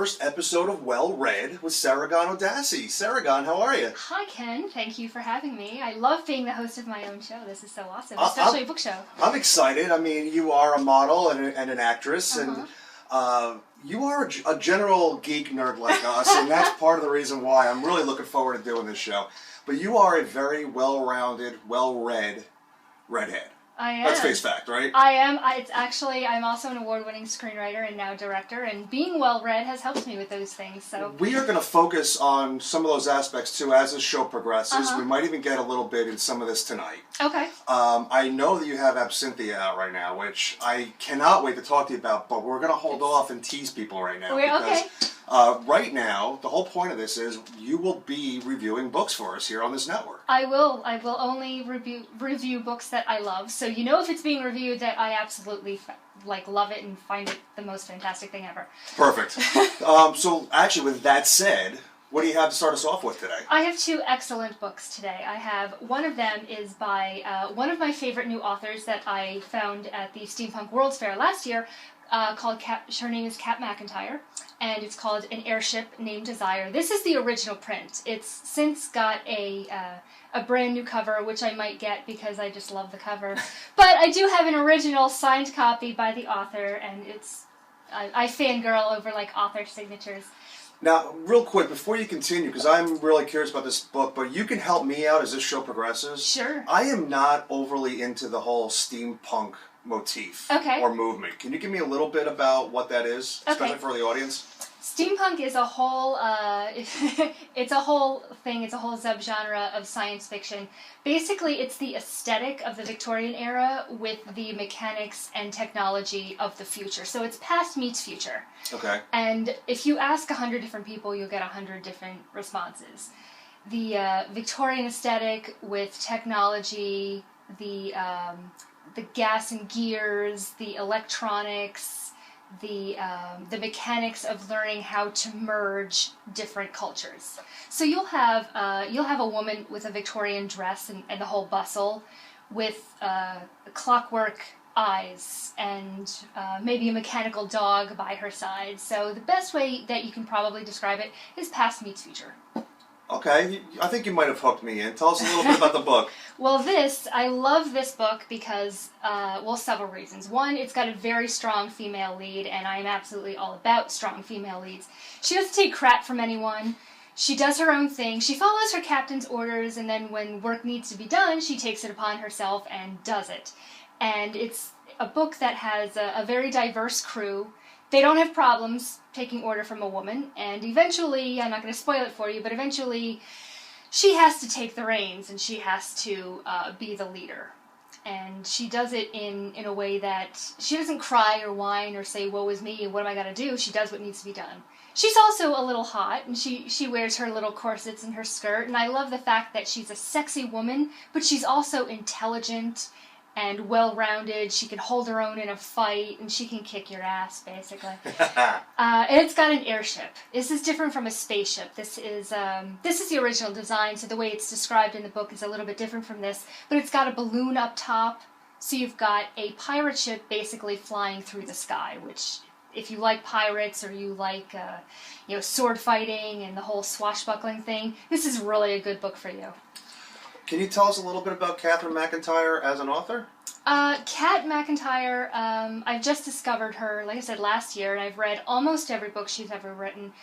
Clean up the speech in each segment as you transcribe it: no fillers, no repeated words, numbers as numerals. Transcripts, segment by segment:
first episode of Well Read with Seregon Odassi. Seregon, how are you? Hi, Ken. Thank you for having me. I love being the host of my own show. This is so awesome, especially a book show. I'm excited. I mean, you are a model and an actress, and you are a general geek nerd like us, and that's part of the reason why I'm really looking forward to doing this show. But you are a very well-rounded, well-read redhead. I am. Let's face fact, right? I am. I'm also an award-winning screenwriter and now director, and being well-read has helped me with those things. So we are going to focus on some of those aspects too as the show progresses. We might even get a little bit in some of this tonight. Okay. I know that you have Absinthia out right now, which I cannot wait to talk to you about, but we're going to hold off and tease people right now. Right now, the whole point of this is you will be reviewing books for us here on this network. I will. I will only review books that I love. So you know if it's being reviewed that I absolutely love it and find it the most fantastic thing ever. Perfect. So actually, with that said, what do you have to start us off with today? I have two excellent books today. I have one of them is by one of my favorite new authors that I found at the Steampunk World's Fair last year. Her name is Kat McIntyre, and it's called An Airship Named Desire. This is the original print. It's since got a brand new cover, which I might get because I just love the cover. But I do have an original signed copy by the author, and I fangirl over author signatures. Now, real quick, before you continue, because I'm really curious about this book, but you can help me out as this show progresses. Sure. I am not overly into the whole steampunk motif or movement. Can you give me a little bit about what that is, especially for the audience? Steampunk is a whole, it's a whole thing, it's a whole subgenre of science fiction. Basically, it's the aesthetic of the Victorian era with the mechanics and technology of the future. So it's past meets future. Okay. And if you ask 100 different people, you'll get 100 different responses. The Victorian aesthetic with technology, the gas and gears, the electronics, the mechanics of learning how to merge different cultures. So you'll have a woman with a Victorian dress and the whole bustle, with clockwork eyes and maybe a mechanical dog by her side. So the best way that you can probably describe it is past meets future. Okay, I think you might have hooked me in. Tell us a little bit about the book. Well, I love this book because, several reasons. One, it's got a very strong female lead, and I am absolutely all about strong female leads. She doesn't take crap from anyone. She does her own thing. She follows her captain's orders, and then when work needs to be done, she takes it upon herself and does it. And it's a book that has a very diverse crew. They don't have problems taking order from a woman, and eventually, I'm not going to spoil it for you, but eventually she has to take the reins and she has to be the leader. And she does it in a way that she doesn't cry or whine or say, woe is me, what am I going to do? She does what needs to be done. She's also a little hot, and she wears her little corsets and her skirt, and I love the fact that she's a sexy woman, but she's also intelligent and well-rounded. She can hold her own in a fight, and she can kick your ass, basically. And it's got an airship. This is different from a spaceship. This is the original design, so the way it's described in the book is a little bit different from this. But it's got a balloon up top, so you've got a pirate ship basically flying through the sky, which, if you like pirates or you like sword fighting and the whole swashbuckling thing, this is really a good book for you. Can you tell us a little bit about Catherine McIntyre as an author? Kat McIntyre, I've just discovered her, like I said, last year, and I've read almost every book she's ever written.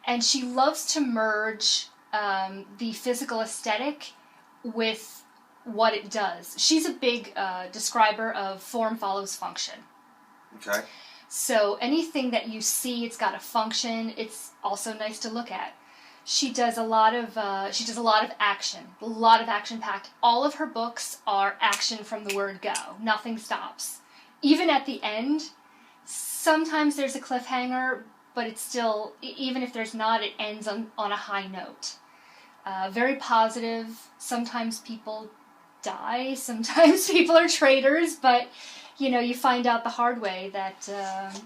And she loves to merge the physical aesthetic with what it does. She's a big describer of form follows function. Okay. So anything that you see, it's got a function. It's also nice to look at. She does a lot of action, a lot of action-packed. All of her books are action from the word go. Nothing stops. Even at the end, sometimes there's a cliffhanger, but it's still, even if there's not, it ends on a high note. Very positive. Sometimes people die. Sometimes people are traitors, but you find out the hard way that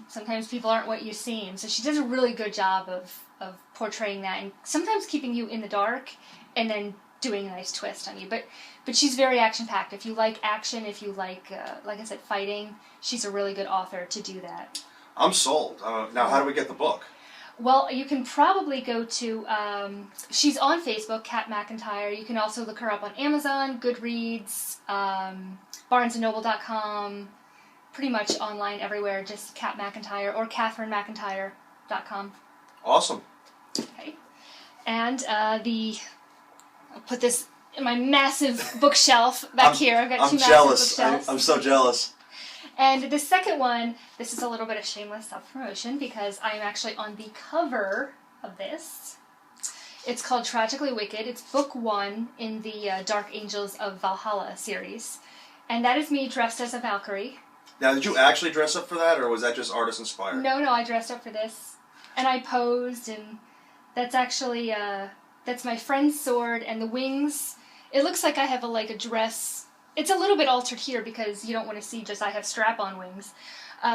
sometimes people aren't what you seem. So she does a really good job of portraying that, and sometimes keeping you in the dark, and then doing a nice twist on you. But she's very action-packed. If you like action, if you like I said, fighting, she's a really good author to do that. I'm sold. Now, how do we get the book? Well, you can probably go to, she's on Facebook, Kat McIntyre. You can also look her up on Amazon, Goodreads, BarnesandNoble.com, pretty much online everywhere, just Kat McIntyre or CatherineMcIntyre.com. Awesome. Okay. And I'll put this in my massive bookshelf back here. I've got two jealous. massive bookshelves. I'm so jealous. And the second one, this is a little bit of shameless self-promotion because I'm actually on the cover of this. It's called Tragically Wicked. It's book 1 in the Dark Angels of Valhalla series. And that is me dressed as a Valkyrie. Now, did you actually dress up for that, or was that just artist inspired? No, I dressed up for this. And I posed, and that's actually, that's my friend's sword, and the wings, it looks like I have a dress. It's a little bit altered here because you don't want to see just I have strap-on wings.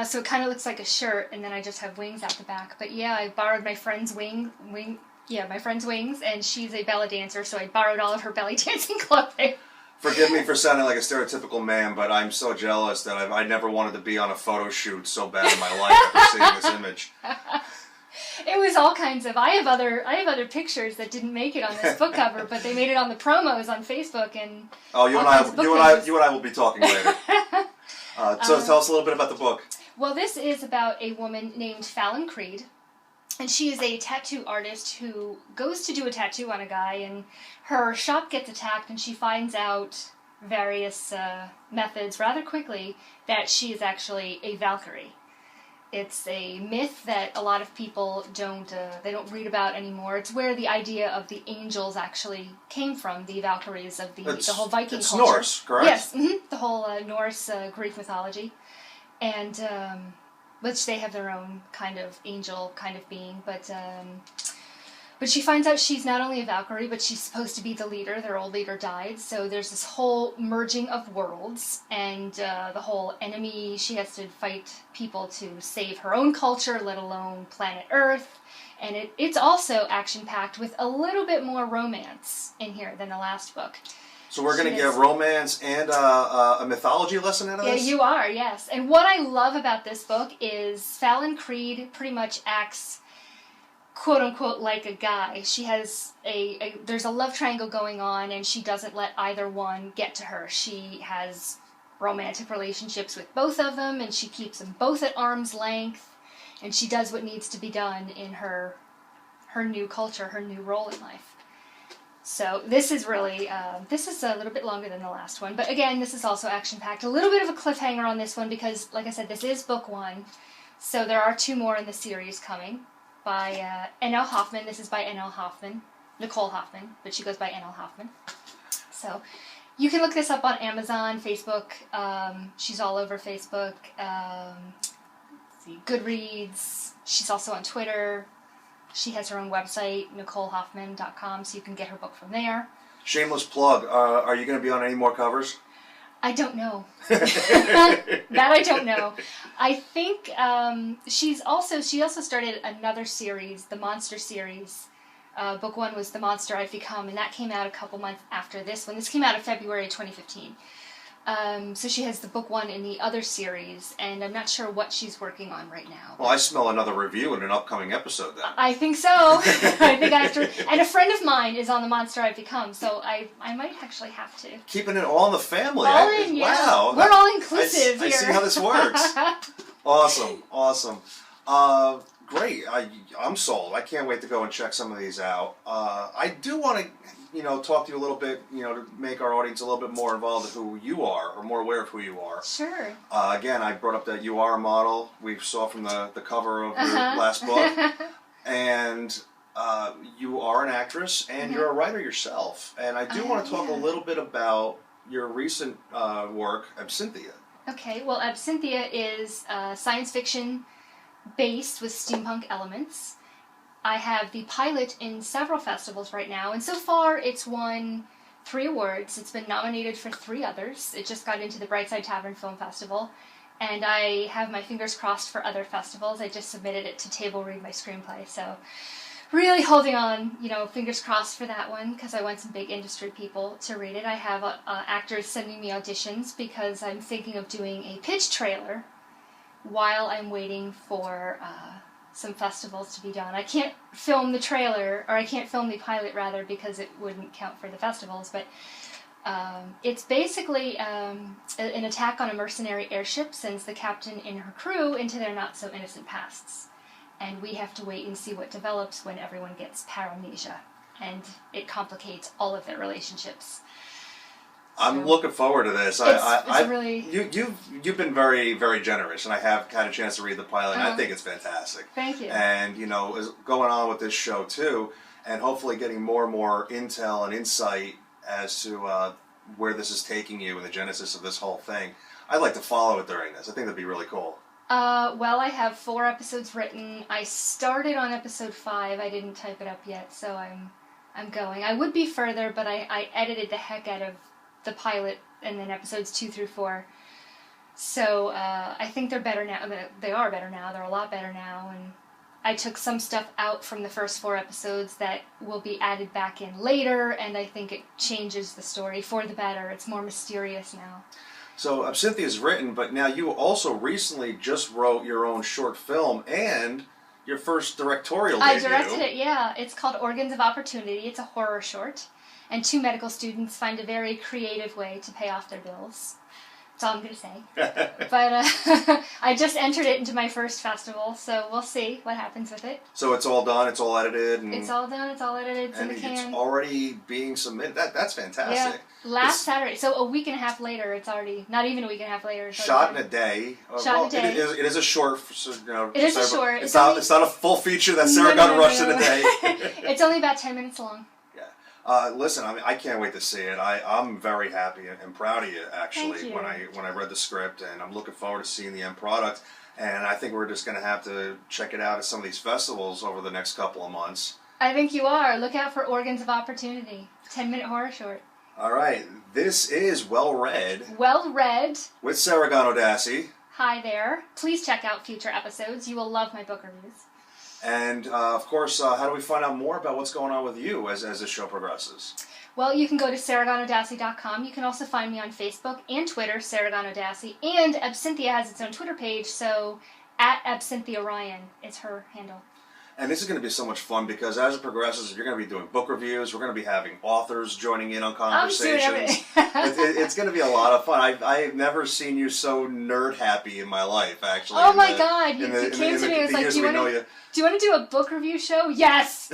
So it kind of looks like a shirt, and then I just have wings out the back. But yeah, I borrowed my friend's my friend's wings, and she's a belly dancer, so I borrowed all of her belly dancing clothing. Forgive me for sounding like a stereotypical man, but I'm so jealous that I never wanted to be on a photo shoot so bad in my life after seeing this image. It was all kinds of. I have other pictures that didn't make it on this book cover, but they made it on the promos on Facebook and. Oh, you and I will be talking later. So tell us a little bit about the book. Well, this is about a woman named Fallon Creed, and she is a tattoo artist who goes to do a tattoo on a guy, and her shop gets attacked, and she finds out various methods rather quickly that she is actually a Valkyrie. It's a myth that a lot of people don't read about anymore. It's where the idea of the angels actually came from, the Valkyries of the whole Viking culture. It's Norse, correct? Yes, the whole Norse Greek mythology, and which they have their own kind of angel kind of being, but she finds out she's not only a Valkyrie, but she's supposed to be the leader. Their old leader died, so there's this whole merging of worlds, and the whole enemy, she has to fight people to save her own culture, let alone planet Earth, and it's also action-packed with a little bit more romance in here than the last book. So we're going to get romance and a mythology lesson out of this? Yeah, you are, yes. And what I love about this book is Fallon Creed pretty much acts quote-unquote like a guy. She has there's a love triangle going on, and she doesn't let either one get to her. She has romantic relationships with both of them, and she keeps them both at arm's length, and she does what needs to be done in her new culture, her new role in life. So this is really, this is a little bit longer than the last one, but again, this is also action-packed. A little bit of a cliffhanger on this one because, like I said, this is book 1, so there are 2 more in the series coming. By N.L. Hoffman. This is by N.L. Hoffman. Nicole Hoffman, but she goes by N.L. Hoffman. So you can look this up on Amazon, Facebook. She's all over Facebook. Goodreads. She's also on Twitter. She has her own website, NicoleHoffman.com, so you can get her book from there. Shameless plug. Are you going to be on any more covers? I don't know. That I don't know. I think she also started another series, the Monster series. Book 1 was The Monster I've Become, and that came out a couple months after this one. This came out in February 2015. So she has the book 1 in the other series, and I'm not sure what she's working on right now. Well, I smell another review in an upcoming episode then. I think so. I think I have to. And a friend of mine is on The Monster I've Become, so I might actually have to. Keeping it all in the family. All in, yeah. Wow. We're all inclusive here. I see how this works. Awesome. Great. I'm sold. I can't wait to go and check some of these out. I do want to, talk to you a little bit, to make our audience a little bit more involved in who you are, or more aware of who you are. Sure. Again, I brought up that you are a model. We saw from the cover of your last book. And you are an actress, and you're a writer yourself. And I do want to talk a little bit about your recent work, Absynthia. Okay, well, Absynthia is science fiction based with steampunk elements. I have the pilot in several festivals right now, and so far it's won 3 awards. It's been nominated for 3 others. It just got into the Brightside Tavern Film Festival, and I have my fingers crossed for other festivals. I just submitted it to Table Read My Screenplay, so really holding on, fingers crossed for that one, because I want some big industry people to read it. I have actors sending me auditions because I'm thinking of doing a pitch trailer while I'm waiting for some festivals to be done. I can't film the trailer, or I can't film the pilot rather, because it wouldn't count for the festivals, but it's basically an attack on a mercenary airship sends the captain and her crew into their not-so-innocent pasts. And we have to wait and see what develops when everyone gets paramnesia. And it complicates all of their relationships. I'm looking forward to this. You've been very, very generous, and I have had a chance to read the pilot, and I think it's fantastic. Thank you. And, is going on with this show, too, and hopefully getting more and more intel and insight as to where this is taking you and the genesis of this whole thing. I'd like to follow it during this. I think that'd be really cool. Well, I have 4 episodes written. I started on episode 5. I didn't type it up yet, so I'm going. I would be further, but I edited the heck out of the pilot and then episodes 2 through 4. So I think they're better now. They are better now. They're a lot better now. And I took some stuff out from the first 4 episodes that will be added back in later, and I think it changes the story for the better. It's more mysterious now. So Absynthia's written, but now you also recently just wrote your own short film and your first directorial debut. I directed it, yeah. It's called Organs of Opportunity. It's a horror short. And 2 medical students find a very creative way to pay off their bills. That's all I'm going to say. But I just entered it into my first festival, so we'll see what happens with it. So it's all done, it's all edited? And it's all done, it's all edited, it's in the can. And it's already being submitted. That's fantastic. Yeah, last Saturday. So a week and a half later, it's already, not even a week and a half later. It's shot in a day. Shot in a day. It is a short. It is a short. It's not a full feature that Seregon rushed in a day. It's only about 10 minutes long. Listen, I can't wait to see it. I'm very happy and proud of you, actually, Thank you. when I read the script, and I'm looking forward to seeing the end product. And I think we're just going to have to check it out at some of these festivals over the next couple of months. I think you are. Look out for Organs of Opportunity. 10-minute horror short. All right. This is Well Read. Well Read. With Seregon O'Dassey. Hi there. Please check out future episodes. You will love my book reviews. And, of course, how do we find out more about what's going on with you as the show progresses? Well, you can go to SeregonO'Dassey.com. You can also find me on Facebook and Twitter, Seregon O'Dassey. And Absynthia has its own Twitter page, so @AbsynthiaRyan is her handle. And this is going to be so much fun because as it progresses, you're going to be doing book reviews. We're going to be having authors joining in on conversations. It's going to be a lot of fun. I've never seen you so nerd happy in my life, actually. Oh my God! You came to me and was like, "Do you want to do a book review show?" Yes.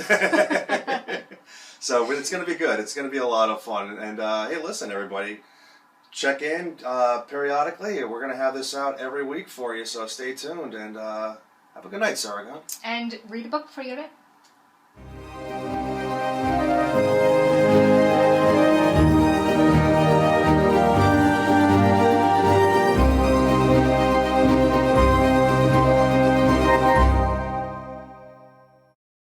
So it's going to be good. It's going to be a lot of fun. And hey, listen, everybody, check in periodically. We're going to have this out every week for you. So stay tuned and. Have a good night, Seregon. And read a book before you go to bed.